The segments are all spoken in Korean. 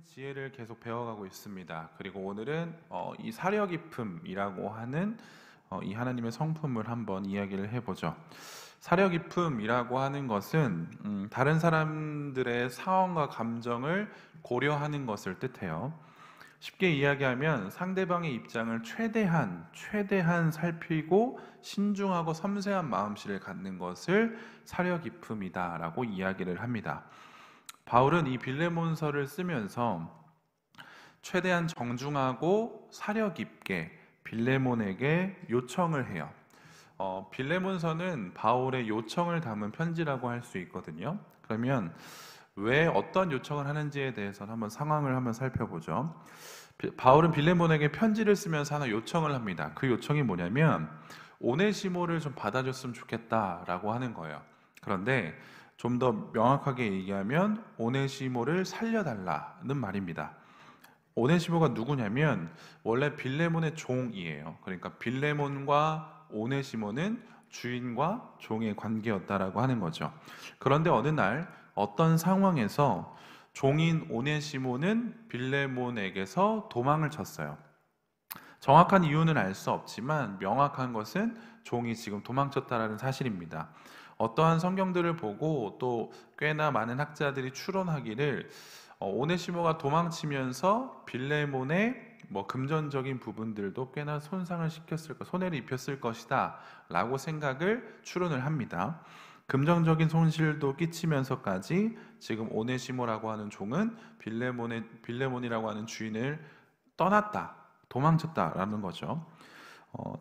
하나님의 지혜를 계속 배워가고 있습니다. 그리고 오늘은 이 사려 깊음이라고 하는 이 하나님의 성품을 한번 이야기를 해보죠. 사려 깊음이라고 하는 것은 다른 사람들의 상황과 감정을 고려하는 것을 뜻해요. 쉽게 이야기하면 상대방의 입장을 최대한 살피고 신중하고 섬세한 마음씨를 갖는 것을 사려 깊음이다라고 이야기를 합니다. 바울은 이 빌레몬서를 쓰면서 최대한 정중하고 사려 깊게 빌레몬에게 요청을 해요. 빌레몬서는 바울의 요청을 담은 편지라고 할 수 있거든요. 그러면 왜 어떤 요청을 하는지에 대해서는 한번 상황을 한번 살펴보죠. 바울은 빌레몬에게 편지를 쓰면서 하나 요청을 합니다. 그 요청이 뭐냐면 오네시모를 좀 받아줬으면 좋겠다라고 하는 거예요. 그런데 좀 더 명확하게 얘기하면 오네시모를 살려달라는 말입니다. 오네시모가 누구냐면 원래 빌레몬의 종이에요. 그러니까 빌레몬과 오네시모는 주인과 종의 관계였다라고 하는 거죠. 그런데 어느 날 어떤 상황에서 종인 오네시모는 빌레몬에게서 도망을 쳤어요. 정확한 이유는 알 수 없지만 명확한 것은 종이 지금 도망쳤다라는 사실입니다. 어떠한 성경들을 보고 또 꽤나 많은 학자들이 추론하기를 오네시모가 도망치면서 빌레몬의 금전적인 부분들도 꽤나 손해를 입혔을 것이다 라고 생각을 추론을 합니다. 금전적인 손실도 끼치면서까지 지금 오네시모라고 하는 종은 빌레몬이라고 하는 주인을 도망쳤다라는 거죠.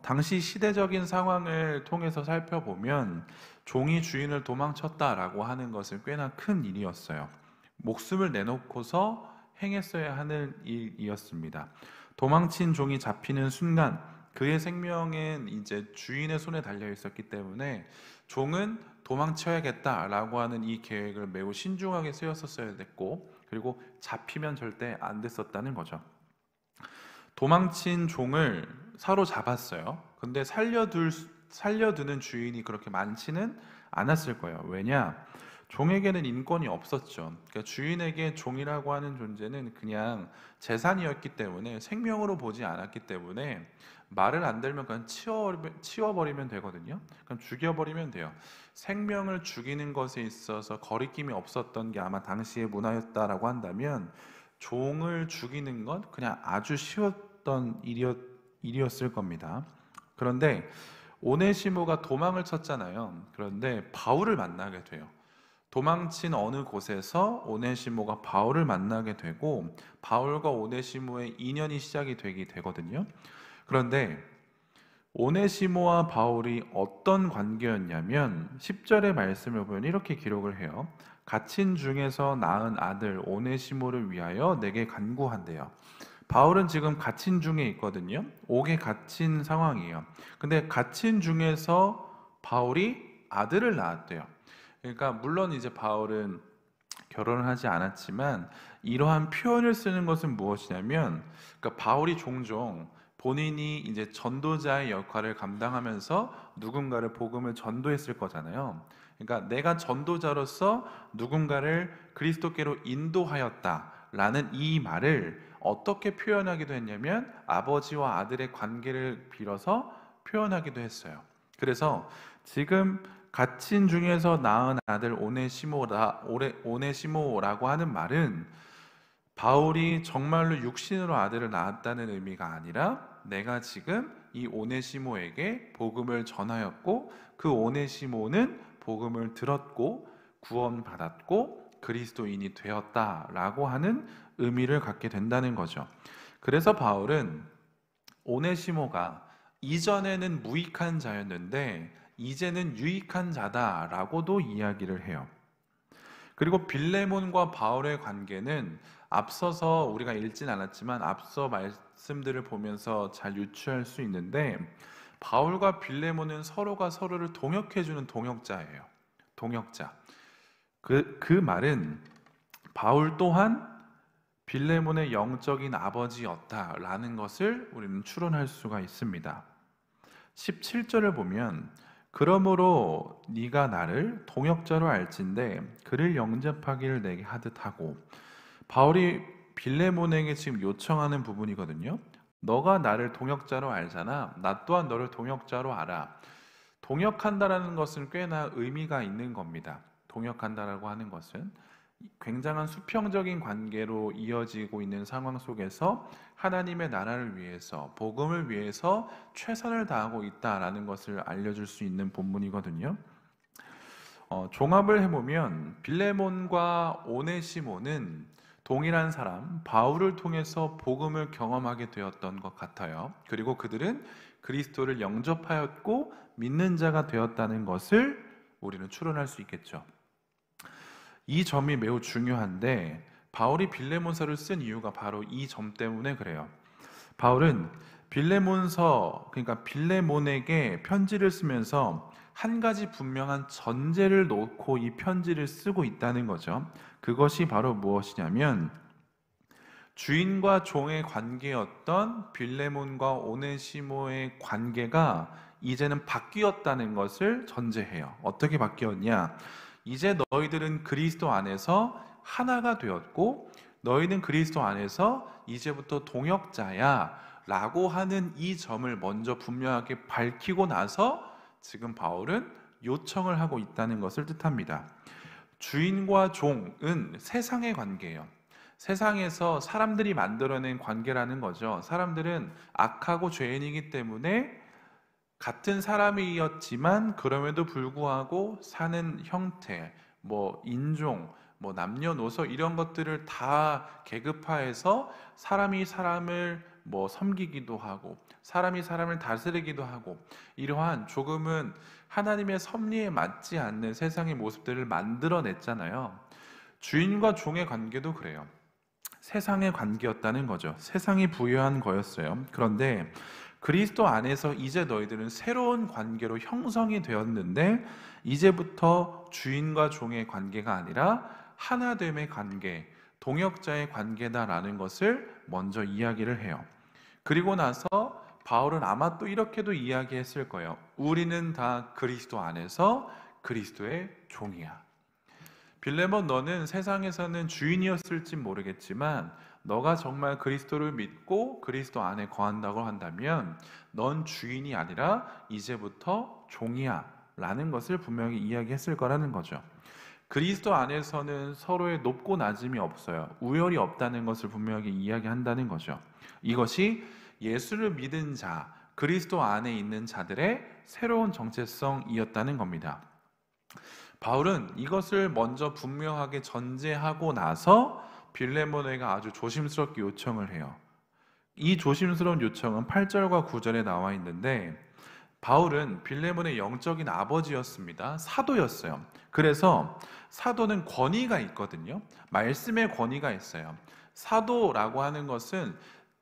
당시 시대적인 상황을 통해서 살펴보면 종이 주인을 도망쳤다라고 하는 것은 꽤나 큰 일이었어요. 목숨을 내놓고서 행했어야 하는 일이었습니다. 도망친 종이 잡히는 순간 그의 생명은 이제 주인의 손에 달려 있었기 때문에 종은 도망쳐야겠다라고 하는 이 계획을 매우 신중하게 세웠었어야 됐고, 그리고 잡히면 절대 안 됐었다는 거죠. 도망친 종을 사로잡았어요. 근데 살려두는 주인이 그렇게 많지는 않았을 거예요. 왜냐? 종에게는 인권이 없었죠. 그러니까 주인에게 종이라고 하는 존재는 그냥 재산이었기 때문에, 생명으로 보지 않았기 때문에 말을 안 들면 그냥 치워버리면 되거든요. 그냥 죽여버리면 돼요. 생명을 죽이는 것에 있어서 거리낌이 없었던 게 아마 당시의 문화였다라고 한다면 종을 죽이는 건 그냥 아주 쉬웠던 일이었을 겁니다. 그런데 오네시모가 도망을 쳤잖아요. 그런데 바울을 만나게 돼요. 도망친 어느 곳에서 오네시모가 바울을 만나게 되고 바울과 오네시모의 인연이 시작이 되거든요. 그런데 오네시모와 바울이 어떤 관계였냐면 10절의 말씀을 보면 이렇게 기록을 해요. 갇힌 중에서 낳은 아들 오네시모를 위하여 내게 간구한대요. 바울은 지금 갇힌 중에 있거든요. 옥에 갇힌 상황이에요. 근데 갇힌 중에서 바울이 아들을 낳았대요. 그러니까 물론 이제 바울은 결혼을 하지 않았지만 이러한 표현을 쓰는 것은 무엇이냐면, 그러니까 바울이 종종 본인이 이제 전도자의 역할을 감당하면서 누군가를 복음을 전도했을 거잖아요. 그러니까 내가 전도자로서 누군가를 그리스도께로 인도하였다라는 이 말을 어떻게 표현하기도 했냐면 아버지와 아들의 관계를 빌어서 표현하기도 했어요. 그래서 지금 갇힌 중에서 낳은 아들 오네시모라고 하는 말은 바울이 정말로 육신으로 아들을 낳았다는 의미가 아니라 내가 지금 이 오네시모에게 복음을 전하였고 그 오네시모는 복음을 들었고 구원받았고 그리스도인이 되었다라고 하는 의미를 갖게 된다는 거죠. 그래서 바울은 오네시모가 이전에는 무익한 자였는데 이제는 유익한 자다라고도 이야기를 해요. 그리고 빌레몬과 바울의 관계는 앞서서 우리가 읽진 않았지만 앞서 말씀들을 보면서 잘 유추할 수 있는데, 바울과 빌레몬은 서로가 서로를 동역해주는 동역자예요. 동역자. 그 말은 바울 또한 빌레몬의 영적인 아버지였다라는 것을 우리는 추론할 수가 있습니다. 17절을 보면 그러므로 네가 나를 동역자로 알진대 그를 영접하기를 내게 하듯 하고, 바울이 빌레몬에게 지금 요청하는 부분이거든요. 너가 나를 동역자로 알잖아. 나 또한 너를 동역자로 알아. 동역한다라는 것은 꽤나 의미가 있는 겁니다. 동역한다라고 하는 것은 굉장한 수평적인 관계로 이어지고 있는 상황 속에서 하나님의 나라를 위해서, 복음을 위해서 최선을 다하고 있다라는 것을 알려줄 수 있는 본문이거든요. 종합을 해보면 빌레몬과 오네시모는 동일한 사람, 바울을 통해서 복음을 경험하게 되었던 것 같아요. 그리고 그들은 그리스도를 영접하였고 믿는 자가 되었다는 것을 우리는 추론할 수 있겠죠. 이 점이 매우 중요한데 바울이 빌레몬서를 쓴 이유가 바로 이 점 때문에 그래요. 바울은 빌레몬서, 그러니까 빌레몬에게 편지를 쓰면서 한 가지 분명한 전제를 놓고 이 편지를 쓰고 있다는 거죠. 그것이 바로 무엇이냐면 주인과 종의 관계였던 빌레몬과 오네시모의 관계가 이제는 바뀌었다는 것을 전제해요. 어떻게 바뀌었냐? 이제 너희들은 그리스도 안에서 하나가 되었고 너희는 그리스도 안에서 이제부터 동역자야 라고 하는 이 점을 먼저 분명하게 밝히고 나서 지금 바울은 요청을 하고 있다는 것을 뜻합니다. 주인과 종은 세상의 관계예요. 세상에서 사람들이 만들어낸 관계라는 거죠. 사람들은 악하고 죄인이기 때문에 같은 사람이었지만 그럼에도 불구하고 사는 형태, 인종, 남녀노소 이런 것들을 다 계급화해서 사람이 사람을 섬기기도 하고 사람이 사람을 다스리기도 하고 이러한 조금은 하나님의 섭리에 맞지 않는 세상의 모습들을 만들어냈잖아요. 주인과 종의 관계도 그래요. 세상의 관계였다는 거죠. 세상이 부여한 거였어요. 그런데 그리스도 안에서 이제 너희들은 새로운 관계로 형성이 되었는데 이제부터 주인과 종의 관계가 아니라 하나됨의 관계, 동역자의 관계다라는 것을 먼저 이야기를 해요. 그리고 나서 바울은 아마 또 이렇게도 이야기했을 거예요. 우리는 다 그리스도 안에서 그리스도의 종이야. 빌레몬, 너는 세상에서는 주인이었을지 모르겠지만 너가 정말 그리스도를 믿고 그리스도 안에 거한다고 한다면 넌 주인이 아니라 이제부터 종이야 라는 것을 분명히 이야기했을 거라는 거죠. 그리스도 안에서는 서로의 높고 낮음이 없어요. 우열이 없다는 것을 분명히 이야기한다는 거죠. 이것이 예수를 믿은 자, 그리스도 안에 있는 자들의 새로운 정체성이었다는 겁니다. 바울은 이것을 먼저 분명하게 전제하고 나서 빌레몬에게 아주 조심스럽게 요청을 해요. 이 조심스러운 요청은 8절과 9절에 나와 있는데 바울은 빌레몬의 영적인 아버지였습니다. 사도였어요. 그래서 사도는 권위가 있거든요. 말씀의 권위가 있어요. 사도라고 하는 것은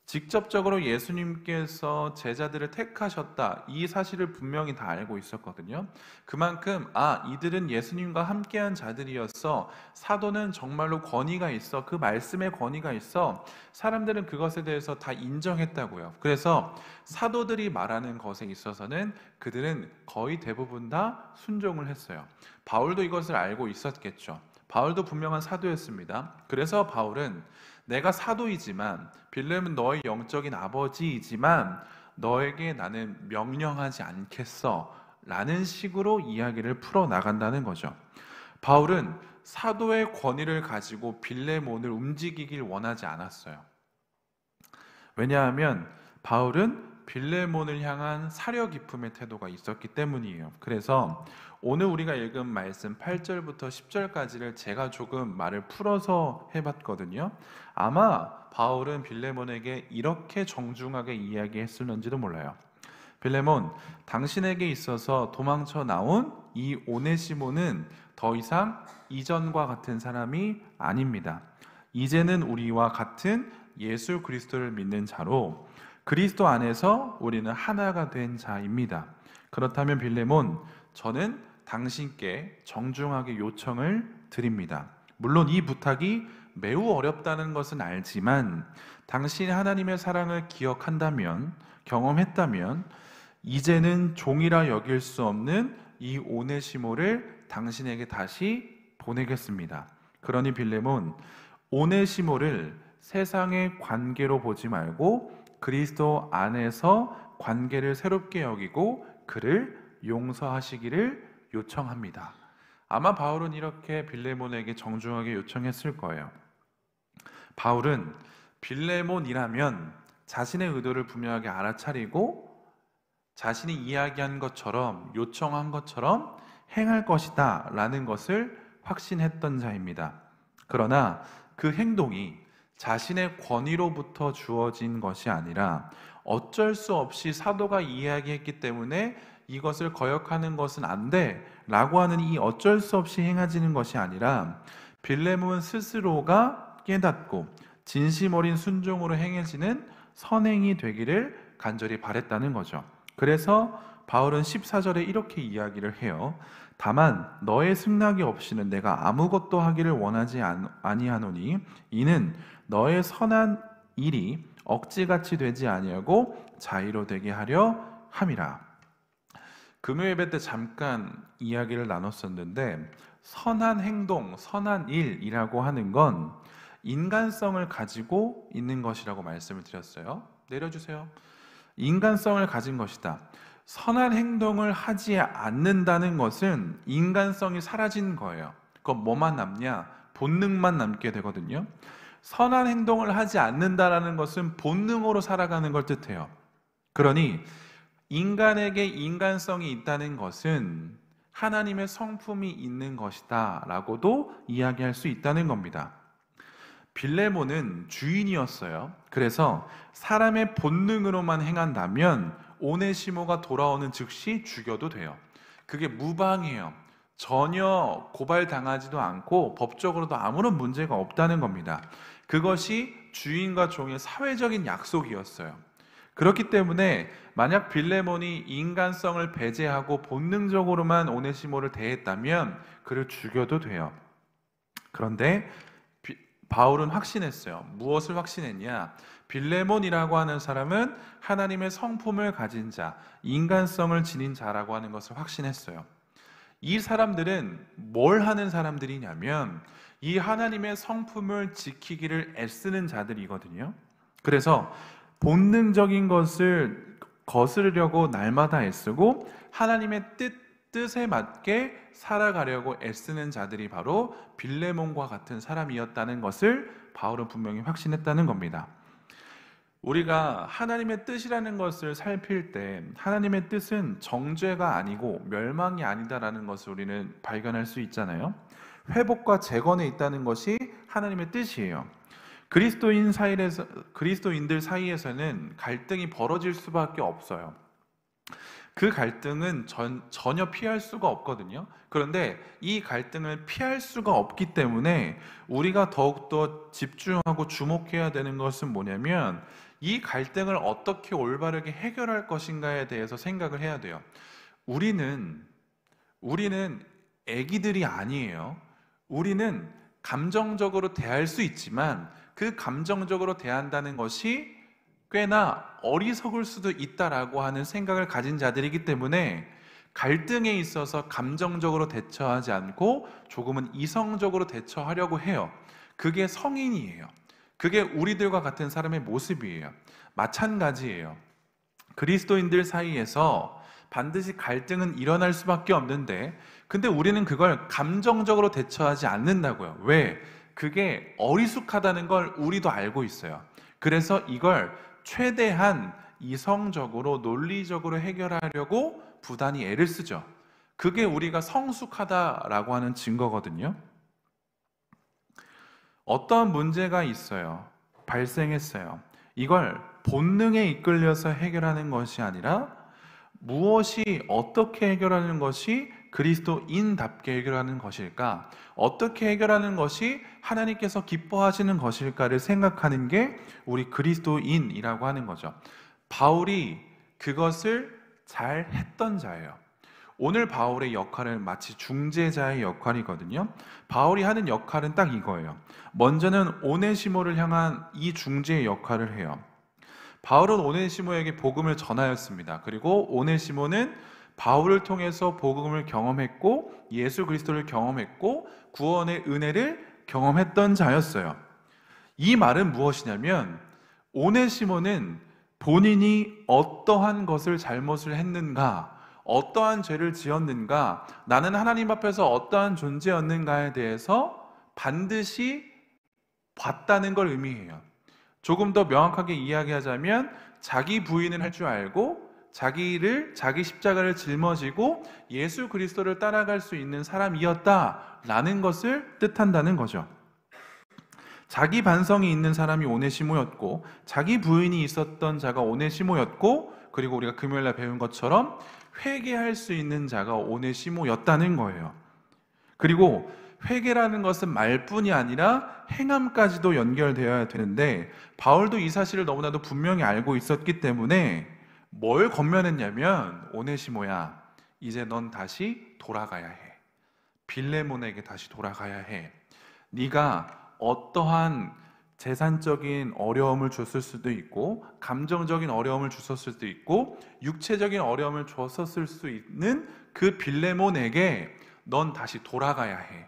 직접적으로 예수님께서 제자들을 택하셨다, 이 사실을 분명히 다 알고 있었거든요. 그만큼 이들은 예수님과 함께한 자들이었어. 사도는 정말로 권위가 있어. 그 말씀에 권위가 있어. 사람들은 그것에 대해서 다 인정했다고요. 그래서 사도들이 말하는 것에 있어서는 그들은 거의 대부분 다 순종을 했어요. 바울도 이것을 알고 있었겠죠. 바울도 분명한 사도였습니다. 그래서 바울은 내가 사도이지만 빌레몬은 너의 영적인 아버지이지만 너에게 나는 명령하지 않겠어 라는 식으로 이야기를 풀어나간다는 거죠. 바울은 사도의 권위를 가지고 빌레몬을 움직이길 원하지 않았어요. 왜냐하면 바울은 빌레몬을 향한 사려 깊음의 태도가 있었기 때문이에요. 그래서 오늘 우리가 읽은 말씀 8절부터 10절까지를 제가 조금 말을 풀어서 해봤거든요. 아마 바울은 빌레몬에게 이렇게 정중하게 이야기했을는지도 몰라요. 빌레몬, 당신에게 있어서 도망쳐 나온 이 오네시모는 더 이상 이전과 같은 사람이 아닙니다. 이제는 우리와 같은 예수 그리스도를 믿는 자로 그리스도 안에서 우리는 하나가 된 자입니다. 그렇다면 빌레몬, 저는 당신께 정중하게 요청을 드립니다. 물론 이 부탁이 매우 어렵다는 것은 알지만 당신이 하나님의 사랑을 기억한다면, 경험했다면 이제는 종이라 여길 수 없는 이 오네시모를 당신에게 다시 보내겠습니다. 그러니 빌레몬, 오네시모를 세상의 관계로 보지 말고 그리스도 안에서 관계를 새롭게 여기고 그를 용서하시기를 요청합니다. 아마 바울은 이렇게 빌레몬에게 정중하게 요청했을 거예요. 바울은 빌레몬이라면 자신의 의도를 분명하게 알아차리고 자신이 이야기한 것처럼 요청한 것처럼 행할 것이다 라는 것을 확신했던 자입니다. 그러나 그 행동이 자신의 권위로부터 주어진 것이 아니라 어쩔 수 없이 사도가 이야기했기 때문에 이것을 거역하는 것은 안 돼 라고 하는 이 어쩔 수 없이 행해지는 것이 아니라 빌레몬 스스로가 깨닫고 진심 어린 순종으로 행해지는 선행이 되기를 간절히 바랬다는 거죠. 그래서 바울은 14절에 이렇게 이야기를 해요. 다만 너의 승낙이 없이는 내가 아무것도 하기를 원하지 아니하노니 이는 너의 선한 일이 억지같이 되지 아니하고 자의로 되게 하려 함이라. 금요 예배 때 잠깐 이야기를 나눴었는데 선한 행동, 선한 일이라고 하는 건 인간성을 가지고 있는 것이라고 말씀을 드렸어요. 내려주세요. 인간성을 가진 것이다. 선한 행동을 하지 않는다는 것은 인간성이 사라진 거예요. 그건 뭐만 남냐? 본능만 남게 되거든요. 선한 행동을 하지 않는다라는 것은 본능으로 살아가는 걸 뜻해요. 그러니 인간에게 인간성이 있다는 것은 하나님의 성품이 있는 것이다 라고도 이야기할 수 있다는 겁니다. 빌레몬은 주인이었어요. 그래서 사람의 본능으로만 행한다면 오네시모가 돌아오는 즉시 죽여도 돼요. 그게 무방해요. 전혀 고발당하지도 않고 법적으로도 아무런 문제가 없다는 겁니다. 그것이 주인과 종의 사회적인 약속이었어요. 그렇기 때문에 만약 빌레몬이 인간성을 배제하고 본능적으로만 오네시모를 대했다면 그를 죽여도 돼요. 그런데 바울은 확신했어요. 무엇을 확신했냐? 빌레몬이라고 하는 사람은 하나님의 성품을 가진 자, 인간성을 지닌 자라고 하는 것을 확신했어요. 이 사람들은 뭘 하는 사람들이냐면 이 하나님의 성품을 지키기를 애쓰는 자들이거든요. 그래서 본능적인 것을 거스르려고 날마다 애쓰고 하나님의 뜻에 맞게 살아가려고 애쓰는 자들이 바로 빌레몬과 같은 사람이었다는 것을 바울은 분명히 확신했다는 겁니다. 우리가 하나님의 뜻이라는 것을 살필 때 하나님의 뜻은 정죄가 아니고 멸망이 아니다라는 것을 우리는 발견할 수 있잖아요. 회복과 재건에 있다는 것이 하나님의 뜻이에요. 그리스도인들 사이에서는 갈등이 벌어질 수밖에 없어요. 그 갈등은 전혀 피할 수가 없거든요. 그런데 이 갈등을 피할 수가 없기 때문에 우리가 더욱더 집중하고 주목해야 되는 것은 뭐냐면 이 갈등을 어떻게 올바르게 해결할 것인가에 대해서 생각을 해야 돼요. 우리는 애기들이 아니에요. 우리는 감정적으로 대할 수 있지만 그 감정적으로 대한다는 것이 꽤나 어리석을 수도 있다라고 하는 생각을 가진 자들이기 때문에 갈등에 있어서 감정적으로 대처하지 않고 조금은 이성적으로 대처하려고 해요. 그게 성인이에요. 그게 우리들과 같은 사람의 모습이에요. 마찬가지예요. 그리스도인들 사이에서 반드시 갈등은 일어날 수밖에 없는데 근데 우리는 그걸 감정적으로 대처하지 않는다고요. 왜? 그게 어리숙하다는 걸 우리도 알고 있어요. 그래서 이걸 최대한 이성적으로 논리적으로 해결하려고 부단히 애를 쓰죠. 그게 우리가 성숙하다라고 하는 증거거든요. 어떤 문제가 있어요. 발생했어요. 이걸 본능에 이끌려서 해결하는 것이 아니라 무엇이 어떻게 해결하는 것이 그리스도인답게 해결하는 것일까? 어떻게 해결하는 것이 하나님께서 기뻐하시는 것일까를 생각하는 게 우리 그리스도인이라고 하는 거죠. 바울이 그것을 잘 했던 자예요. 오늘 바울의 역할은 마치 중재자의 역할이거든요. 바울이 하는 역할은 딱 이거예요. 먼저는 오네시모를 향한 이 중재의 역할을 해요. 바울은 오네시모에게 복음을 전하였습니다. 그리고 오네시모는 바울을 통해서 복음을 경험했고 예수 그리스도를 경험했고 구원의 은혜를 경험했던 자였어요. 이 말은 무엇이냐면 오네시모는 본인이 어떠한 것을 잘못을 했는가, 어떠한 죄를 지었는가, 나는 하나님 앞에서 어떠한 존재였는가에 대해서 반드시 봤다는 걸 의미해요. 조금 더 명확하게 이야기하자면 자기 부인을 할 줄 알고 자기 십자가를 짊어지고 예수 그리스도를 따라갈 수 있는 사람이었다라는 것을 뜻한다는 거죠. 자기 반성이 있는 사람이 오네시모였고 자기 부인이 있었던 자가 오네시모였고, 그리고 우리가 금요일날 배운 것처럼 회개할 수 있는 자가 오네시모였다는 거예요. 그리고 회개라는 것은 말뿐이 아니라 행함까지도 연결되어야 되는데 바울도 이 사실을 너무나도 분명히 알고 있었기 때문에 뭘 권면했냐면, 오네시모야, 이제 넌 다시 돌아가야 해. 빌레몬에게 다시 돌아가야 해. 네가 어떠한 재산적인 어려움을 줬을 수도 있고 감정적인 어려움을 주었을 수도 있고 육체적인 어려움을 줬었을 수 있는 그 빌레몬에게 넌 다시 돌아가야 해.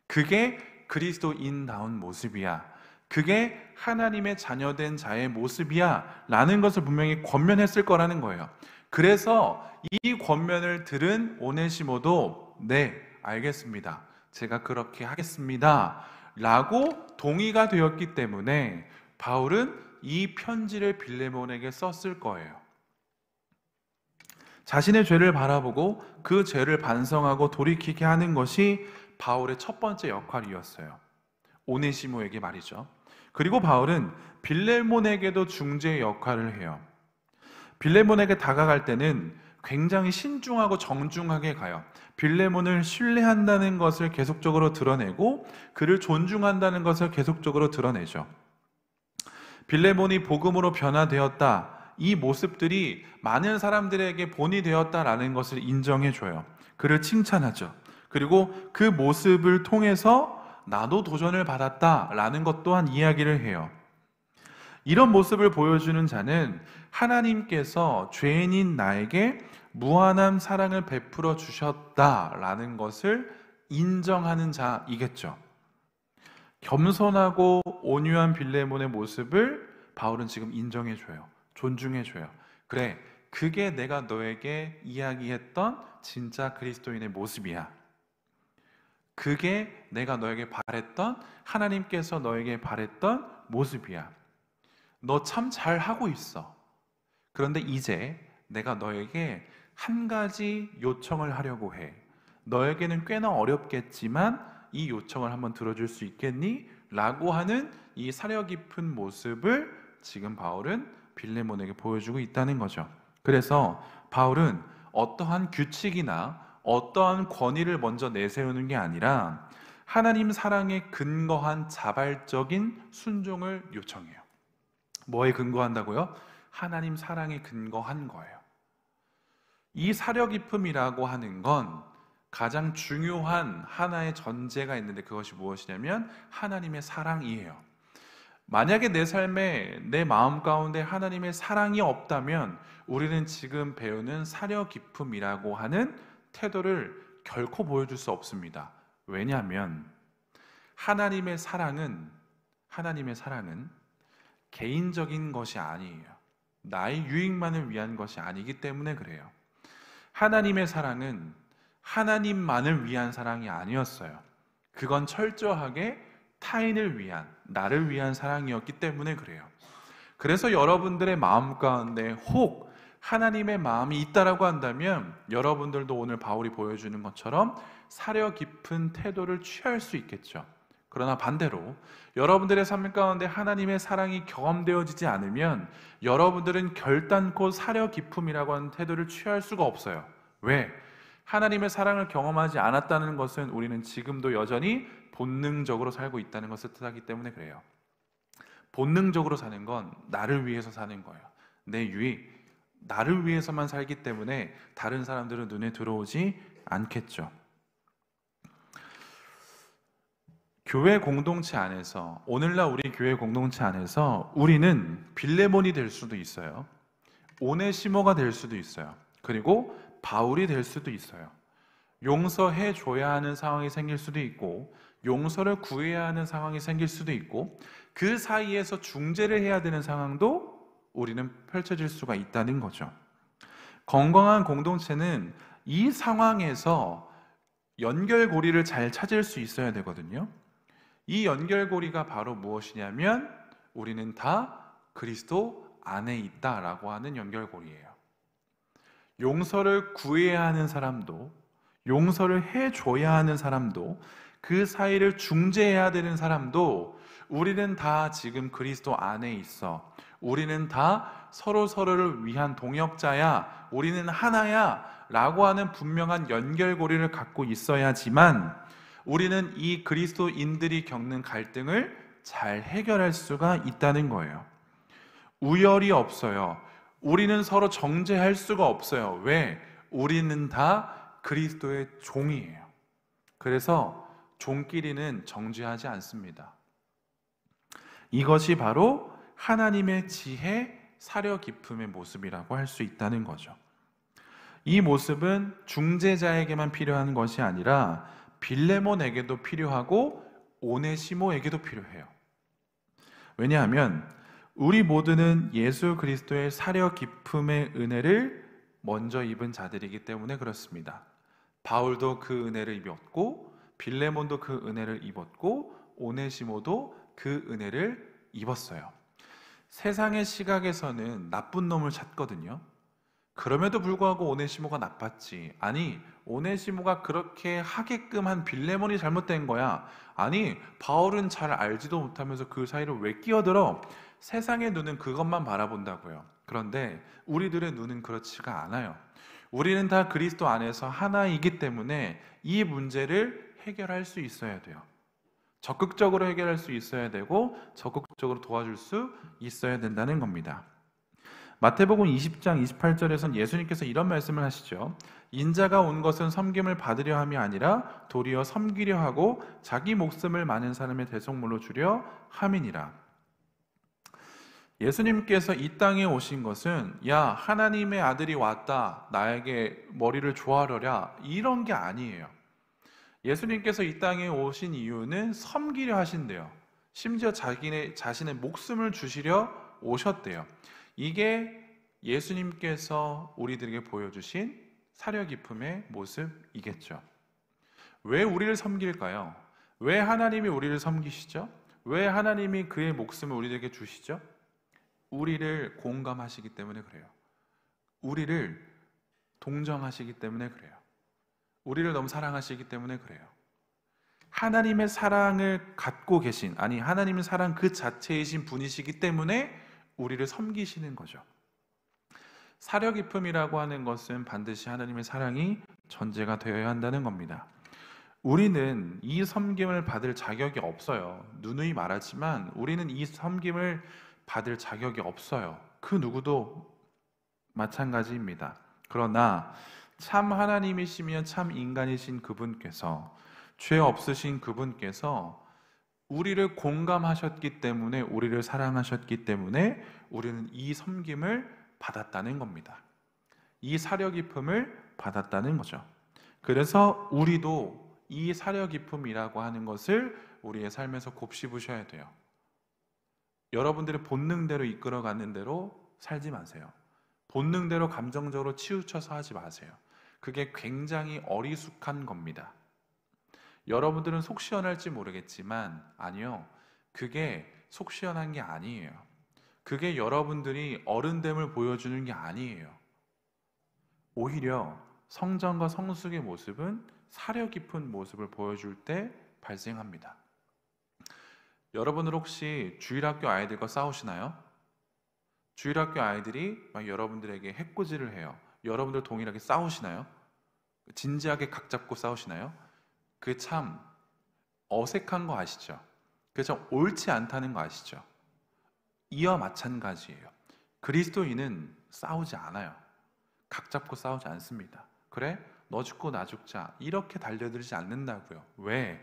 그게 그리스도인다운 모습이야. 그게 하나님의 자녀된 자의 모습이야 라는 것을 분명히 권면했을 거라는 거예요. 그래서 이 권면을 들은 오네시모도 네, 알겠습니다, 제가 그렇게 하겠습니다 라고 동의가 되었기 때문에 바울은 이 편지를 빌레몬에게 썼을 거예요. 자신의 죄를 바라보고 그 죄를 반성하고 돌이키게 하는 것이 바울의 첫 번째 역할이었어요. 오네시모에게 말이죠. 그리고 바울은 빌레몬에게도 중재의 역할을 해요. 빌레몬에게 다가갈 때는 굉장히 신중하고 정중하게 가요. 빌레몬을 신뢰한다는 것을 계속적으로 드러내고 그를 존중한다는 것을 계속적으로 드러내죠. 빌레몬이 복음으로 변화되었다, 이 모습들이 많은 사람들에게 본이 되었다라는 것을 인정해줘요. 그를 칭찬하죠. 그리고 그 모습을 통해서 나도 도전을 받았다라는 것 또한 이야기를 해요. 이런 모습을 보여주는 자는 하나님께서 죄인인 나에게 무한한 사랑을 베풀어 주셨다라는 것을 인정하는 자이겠죠. 겸손하고 온유한 빌레몬의 모습을 바울은 지금 인정해줘요. 존중해줘요. 그래, 그게 내가 너에게 이야기했던 진짜 그리스도인의 모습이야. 그게 내가 너에게 바랬던, 하나님께서 너에게 바랬던 모습이야. 너 참 잘하고 있어. 그런데 이제 내가 너에게 한 가지 요청을 하려고 해. 너에게는 꽤나 어렵겠지만 이 요청을 한번 들어줄 수 있겠니? 라고 하는 이 사려 깊은 모습을 지금 바울은 빌레몬에게 보여주고 있다는 거죠. 그래서 바울은 어떠한 규칙이나 어떠한 권위를 먼저 내세우는 게 아니라 하나님 사랑에 근거한 자발적인 순종을 요청해요. 뭐에 근거한다고요? 하나님 사랑에 근거한 거예요. 이 사려 깊음이라고 하는 건 가장 중요한 하나의 전제가 있는데 그것이 무엇이냐면 하나님의 사랑이에요. 만약에 내 삶에, 내 마음 가운데 하나님의 사랑이 없다면 우리는 지금 배우는 사려 깊음이라고 하는 태도를 결코 보여줄 수 없습니다. 왜냐하면 하나님의 사랑은 개인적인 것이 아니에요. 나의 유익만을 위한 것이 아니기 때문에 그래요. 하나님의 사랑은 하나님만을 위한 사랑이 아니었어요. 그건 철저하게 타인을 위한, 나를 위한 사랑이었기 때문에 그래요. 그래서 여러분들의 마음 가운데 혹 하나님의 마음이 있다라고 한다면 여러분들도 오늘 바울이 보여주는 것처럼 사려 깊은 태도를 취할 수 있겠죠. 그러나 반대로 여러분들의 삶 가운데 하나님의 사랑이 경험되어지지 않으면 여러분들은 결단코 사려 깊음이라고 하는 태도를 취할 수가 없어요. 왜? 하나님의 사랑을 경험하지 않았다는 것은 우리는 지금도 여전히 본능적으로 살고 있다는 것을 뜻하기 때문에 그래요. 본능적으로 사는 건 나를 위해서 사는 거예요. 내 유익, 나를 위해서만 살기 때문에 다른 사람들은 눈에 들어오지 않겠죠. 교회 공동체 안에서, 오늘날 우리 교회 공동체 안에서 우리는 빌레몬이 될 수도 있어요. 오네시모가 될 수도 있어요. 그리고 바울이 될 수도 있어요. 용서해 줘야 하는 상황이 생길 수도 있고 용서를 구해야 하는 상황이 생길 수도 있고 그 사이에서 중재를 해야 되는 상황도 우리는 펼쳐질 수가 있다는 거죠. 건강한 공동체는 이 상황에서 연결고리를 잘 찾을 수 있어야 되거든요. 이 연결고리가 바로 무엇이냐면 우리는 다 그리스도 안에 있다라고 하는 연결고리예요. 용서를 구해야 하는 사람도, 용서를 해줘야 하는 사람도, 그 사이를 중재해야 되는 사람도 우리는 다 지금 그리스도 안에 있어. 우리는 다 서로를 위한 동역자야. 우리는 하나야 라고 하는 분명한 연결고리를 갖고 있어야지만 우리는 이 그리스도인들이 겪는 갈등을 잘 해결할 수가 있다는 거예요. 우열이 없어요. 우리는 서로 정죄할 수가 없어요. 왜? 우리는 다 그리스도의 종이에요. 그래서 종끼리는 정죄하지 않습니다. 이것이 바로 하나님의 지혜, 사려 깊음의 모습이라고 할 수 있다는 거죠. 이 모습은 중재자에게만 필요한 것이 아니라 빌레몬에게도 필요하고 오네시모에게도 필요해요. 왜냐하면 우리 모두는 예수 그리스도의 사려 깊음의 은혜를 먼저 입은 자들이기 때문에 그렇습니다. 바울도 그 은혜를 입었고 빌레몬도 그 은혜를 입었고 오네시모도 그 은혜를 입었어요. 세상의 시각에서는 나쁜 놈을 찾거든요. 그럼에도 불구하고 오네시모가 나빴지. 아니, 오네시모가 그렇게 하게끔 한 빌레몬이 잘못된 거야. 아니, 바울은 잘 알지도 못하면서 그 사이를 왜 끼어들어? 세상의 눈은 그것만 바라본다고요. 그런데 우리들의 눈은 그렇지가 않아요. 우리는 다 그리스도 안에서 하나이기 때문에 이 문제를 해결할 수 있어야 돼요. 적극적으로 해결할 수 있어야 되고 적극적으로 도와줄 수 있어야 된다는 겁니다. 마태복음 20장 28절에선 예수님께서 이런 말씀을 하시죠. 인자가 온 것은 섬김을 받으려 함이 아니라 도리어 섬기려 하고 자기 목숨을 많은 사람의 대속물로 주려 함이니라. 예수님께서 이 땅에 오신 것은 야, 하나님의 아들이 왔다, 나에게 머리를 조아려라, 이런 게 아니에요. 예수님께서 이 땅에 오신 이유는 섬기려 하신대요. 심지어 자신의 목숨을 주시려 오셨대요. 이게 예수님께서 우리들에게 보여주신 사려 깊음의 모습이겠죠. 왜 우리를 섬길까요? 왜 하나님이 우리를 섬기시죠? 왜 하나님이 그의 목숨을 우리에게 주시죠? 우리를 공감하시기 때문에 그래요. 우리를 동정하시기 때문에 그래요. 우리를 너무 사랑하시기 때문에 그래요. 하나님의 사랑을 갖고 계신, 아니 하나님의 사랑 그 자체이신 분이시기 때문에 우리를 섬기시는 거죠. 사려 깊음이라고 하는 것은 반드시 하나님의 사랑이 전제가 되어야 한다는 겁니다. 우리는 이 섬김을 받을 자격이 없어요. 누누이 말하지만 우리는 이 섬김을 받을 자격이 없어요. 그 누구도 마찬가지입니다. 그러나 참 하나님이시며 참 인간이신 그분께서, 죄 없으신 그분께서 우리를 공감하셨기 때문에, 우리를 사랑하셨기 때문에 우리는 이 섬김을 받았다는 겁니다. 이 사려 깊음을 받았다는 거죠. 그래서 우리도 이 사려 깊음이라고 하는 것을 우리의 삶에서 곱씹으셔야 돼요. 여러분들의 본능대로 이끌어가는 대로 살지 마세요. 본능대로 감정적으로 치우쳐서 하지 마세요. 그게 굉장히 어리숙한 겁니다. 여러분들은 속 시원할지 모르겠지만 아니요, 그게 속 시원한 게 아니에요. 그게 여러분들이 어른됨을 보여주는 게 아니에요. 오히려 성전과 성숙의 모습은 사려 깊은 모습을 보여줄 때 발생합니다. 여러분들 혹시 주일학교 아이들과 싸우시나요? 주일학교 아이들이 막 여러분들에게 해코지를 해요. 여러분들 동일하게 싸우시나요? 진지하게 각 잡고 싸우시나요? 그 참 어색한 거 아시죠? 그 참 옳지 않다는 거 아시죠? 이와 마찬가지예요. 그리스도인은 싸우지 않아요. 각 잡고 싸우지 않습니다. 그래? 너 죽고 나 죽자, 이렇게 달려들지 않는다고요. 왜?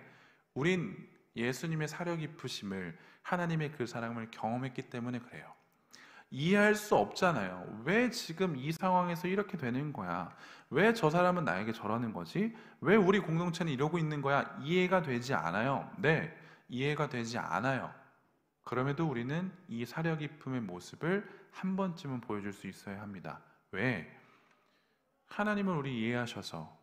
우린 예수님의 사려 깊으심을, 하나님의 그 사랑을 경험했기 때문에 그래요. 이해할 수 없잖아요. 왜 지금 이 상황에서 이렇게 되는 거야? 왜 저 사람은 나에게 저러는 거지? 왜 우리 공동체는 이러고 있는 거야? 이해가 되지 않아요. 네, 이해가 되지 않아요. 그럼에도 우리는 이 사려 깊음의 모습을 한 번쯤은 보여줄 수 있어야 합니다. 왜? 하나님을 우리 이해하셔서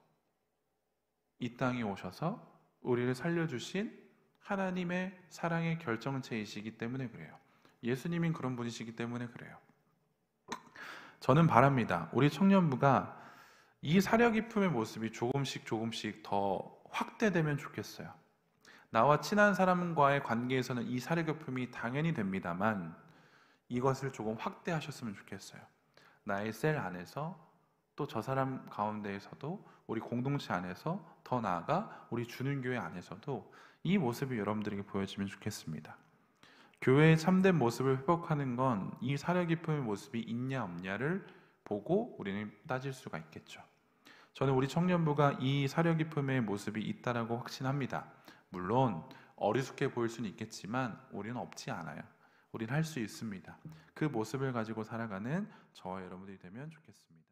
이 땅에 오셔서 우리를 살려주신 하나님의 사랑의 결정체이시기 때문에 그래요. 예수님인 그런 분이시기 때문에 그래요. 저는 바랍니다. 우리 청년부가 이 사려 깊음의 모습이 조금씩 더 확대되면 좋겠어요. 나와 친한 사람과의 관계에서는 이 사려 깊음이 당연히 됩니다만 이것을 조금 확대하셨으면 좋겠어요. 나의 셀 안에서 또 저 사람 가운데에서도 우리 공동체 안에서 더 나아가 우리 주는교회 안에서도 이 모습이 여러분들에게 보여지면 좋겠습니다. 교회의 참된 모습을 회복하는 건 이 사려 깊음의 모습이 있냐 없냐를 보고 우리는 따질 수가 있겠죠. 저는 우리 청년부가 이 사려 깊음의 모습이 있다라고 확신합니다. 물론 어리숙해 보일 수는 있겠지만 우리는 없지 않아요. 우리는 할 수 있습니다. 그 모습을 가지고 살아가는 저와 여러분들이 되면 좋겠습니다.